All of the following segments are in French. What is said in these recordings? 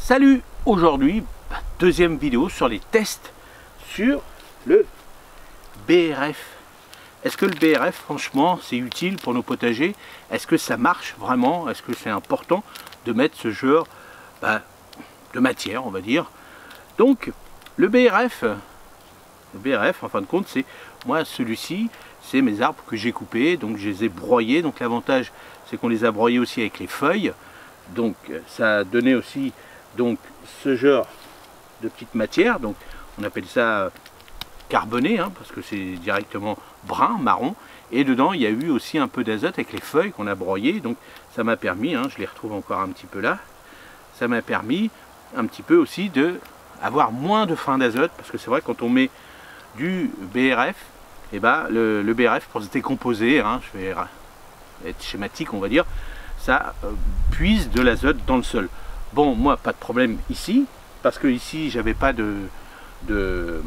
Salut! Aujourd'hui, deuxième vidéo sur les tests sur le BRF. Est-ce que le BRF, franchement, c'est utile pour nos potagers? Est-ce que ça marche vraiment? Est-ce que c'est important de mettre ce genre de matière, on va dire? Donc, le BRF, en fin de compte, c'est moi, celui-ci, c'est mes arbres que j'ai coupés, donc je les ai broyés. Donc l'avantage, c'est qu'on les a broyés aussi avec les feuilles. Donc ça a donné aussi donc ce genre de petite matière. Donc on appelle ça carboné, hein, parce que c'est directement brun, marron. Et dedans, il y a eu aussi un peu d'azote avec les feuilles qu'on a broyées. Donc ça m'a permis, hein, je les retrouve encore un petit peu là, ça m'a permis un petit peu aussi de avoir moins de fin d'azote, parce que c'est vrai quand on met du BRF, et le BRF pour se décomposer, hein, je vais être schématique on va dire, ça puise de l'azote dans le sol. Bon, moi pas de problème ici, parce que ici j'avais pas de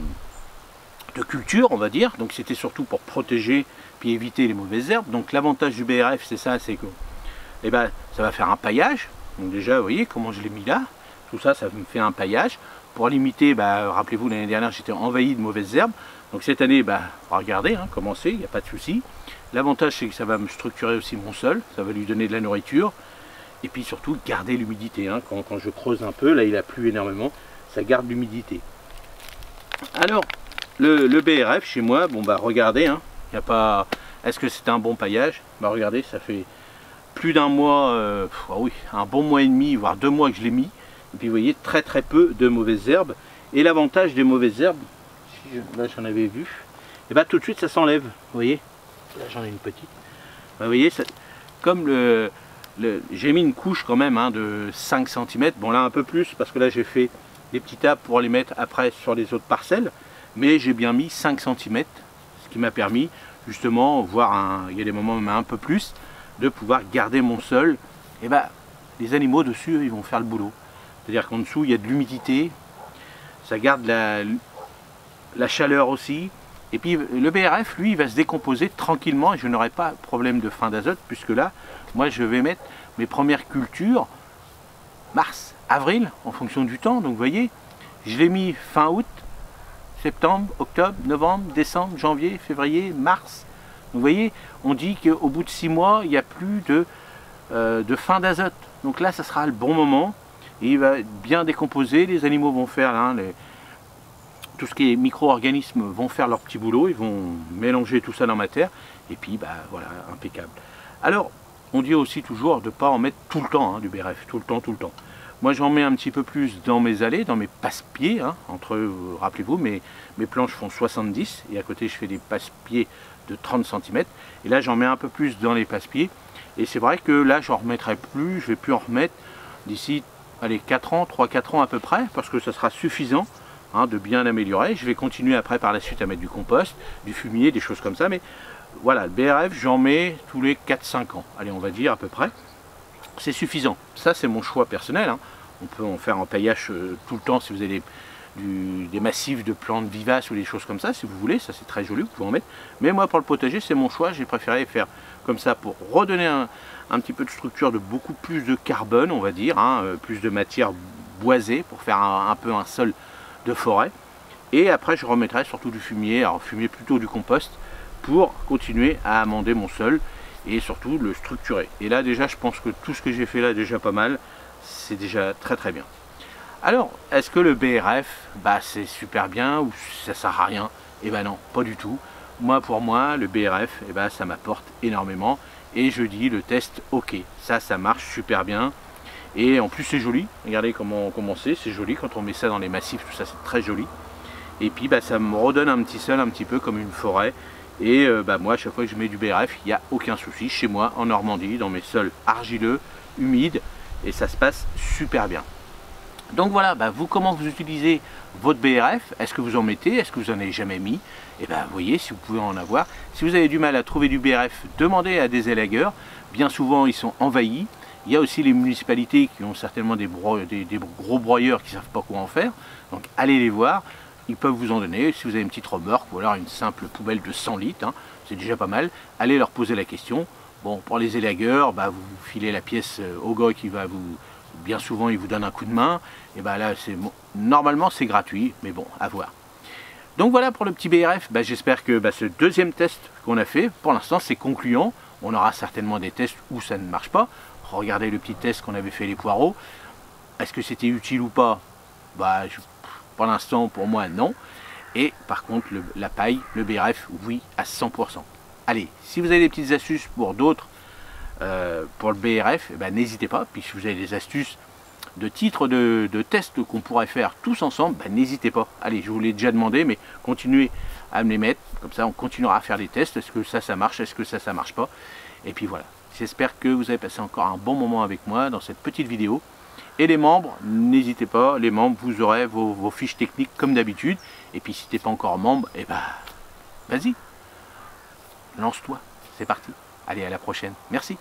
culture on va dire, donc c'était surtout pour protéger puis éviter les mauvaises herbes. Donc l'avantage du BRF c'est ça, c'est que ça va faire un paillage. Donc déjà vous voyez comment je l'ai mis là, tout ça, ça me fait un paillage pour limiter, rappelez-vous l'année dernière j'étais envahi de mauvaises herbes. Donc cette année, regardez, hein, comment c'est, il n'y a pas de souci. L'avantage c'est que ça va me structurer aussi mon sol, ça va lui donner de la nourriture. Et puis surtout garder l'humidité, hein. Quand je creuse un peu, là il a plu énormément, ça garde l'humidité. Alors, le BRF chez moi, regardez, hein, y a pas. Est-ce que c'est un bon paillage? Regardez, ça fait plus d'un mois, oui, un bon mois et demi, voire 2 mois que je l'ai mis. Et puis vous voyez, très peu de mauvaises herbes. Et l'avantage des mauvaises herbes, là j'en avais vu, et tout de suite ça s'enlève, vous voyez, là j'en ai une petite, vous voyez, ça, comme j'ai mis une couche quand même, hein, de 5 cm, bon là un peu plus, parce que là j'ai fait des petits tas pour les mettre après sur les autres parcelles, mais j'ai bien mis 5 cm, ce qui m'a permis justement, il y a des moments même un peu plus, de pouvoir garder mon sol. Et les animaux dessus, ils vont faire le boulot, c'est-à-dire qu'en dessous il y a de l'humidité, ça garde la chaleur aussi, et puis le BRF lui il va se décomposer tranquillement et je n'aurai pas de problème de fin d'azote, puisque là moi je vais mettre mes premières cultures mars, avril en fonction du temps. Donc vous voyez, je l'ai mis fin août, septembre, octobre, novembre, décembre, janvier, février, mars. Donc vous voyez, on dit qu'au bout de 6 mois il n'y a plus de fin d'azote, donc là ça sera le bon moment et il va bien décomposer, les animaux vont faire tout ce qui est micro-organismes vont faire leur petit boulot, ils vont mélanger tout ça dans ma terre, et puis voilà, impeccable. Alors, on dit aussi toujours de ne pas en mettre tout le temps, hein, du BRF, tout le temps. Moi j'en mets un petit peu plus dans mes allées, dans mes passe-pieds, hein, rappelez-vous, mes planches font 70, et à côté je fais des passe-pieds de 30 cm, et là j'en mets un peu plus dans les passe-pieds, et c'est vrai que là j'en remettrai plus, je vais plus en remettre d'ici, allez, 4 ans, 3-4 ans à peu près, parce que ça sera suffisant, hein, de bien améliorer. Je vais continuer après par la suite à mettre du compost, du fumier, des choses comme ça, mais voilà, le BRF j'en mets tous les 4-5 ans, allez on va dire à peu près, c'est suffisant. Ça c'est mon choix personnel, hein. On peut en faire un paillage tout le temps si vous avez des massifs de plantes vivaces ou des choses comme ça, si vous voulez, ça c'est très joli, vous pouvez en mettre, mais moi pour le potager c'est mon choix, j'ai préféré faire comme ça pour redonner un petit peu de structure, de beaucoup plus de carbone on va dire, hein, plus de matière boisée pour faire un peu un sol de forêt, et après je remettrai surtout du fumier, alors fumier plutôt du compost, pour continuer à amender mon sol et surtout le structurer. Et là déjà je pense que tout ce que j'ai fait là déjà pas mal, c'est déjà très bien. Alors est-ce que le BRF c'est super bien ou ça sert à rien? Et non, pas du tout. Moi pour moi le BRF ça m'apporte énormément, et je dis le test ok, ça marche super bien. Et en plus c'est joli, regardez comment c'est joli quand on met ça dans les massifs, tout ça c'est très joli. Et puis ça me redonne un petit sol un petit peu comme une forêt. Et moi à chaque fois que je mets du BRF, il n'y a aucun souci chez moi en Normandie, dans mes sols argileux, humides, et ça se passe super bien. Donc voilà, vous comment vous utilisez votre BRF? Est-ce que vous en mettez? Est-ce que vous en avez jamais mis? Et vous voyez, si vous pouvez en avoir. Si vous avez du mal à trouver du BRF, demandez à des élagueurs. Bien souvent ils sont envahis. Il y a aussi les municipalités qui ont certainement des gros broyeurs qui ne savent pas quoi en faire. Donc allez les voir, ils peuvent vous en donner. Si vous avez une petite remorque ou alors une simple poubelle de 100 litres, hein, c'est déjà pas mal. Allez leur poser la question. Bon, pour les élagueurs, vous filez la pièce au gars qui va vous bien souvent ils vous donnent un coup de main, et ben là normalement c'est gratuit, mais bon, à voir. Donc voilà pour le petit BRF, j'espère que ce deuxième test qu'on a fait, pour l'instant c'est concluant. On aura certainement des tests où ça ne marche pas. Regardez le petit test qu'on avait fait les poireaux. Est-ce que c'était utile ou pas? Pour l'instant, pour moi, non. Et par contre, la paille, le BRF, oui, à 100%. Allez, si vous avez des petites astuces pour d'autres, pour le BRF, n'hésitez pas. Puis si vous avez des astuces de titres de tests qu'on pourrait faire tous ensemble, n'hésitez pas. Allez, je vous l'ai déjà demandé, mais continuez à me les mettre. Comme ça, on continuera à faire des tests. Est-ce que ça marche? Est-ce que ça marche pas? Et puis voilà. J'espère que vous avez passé encore un bon moment avec moi dans cette petite vidéo. Et les membres, n'hésitez pas, les membres, vous aurez vos fiches techniques comme d'habitude. Et puis si tu n'es pas encore membre, vas-y, lance-toi, c'est parti. Allez, à la prochaine. Merci.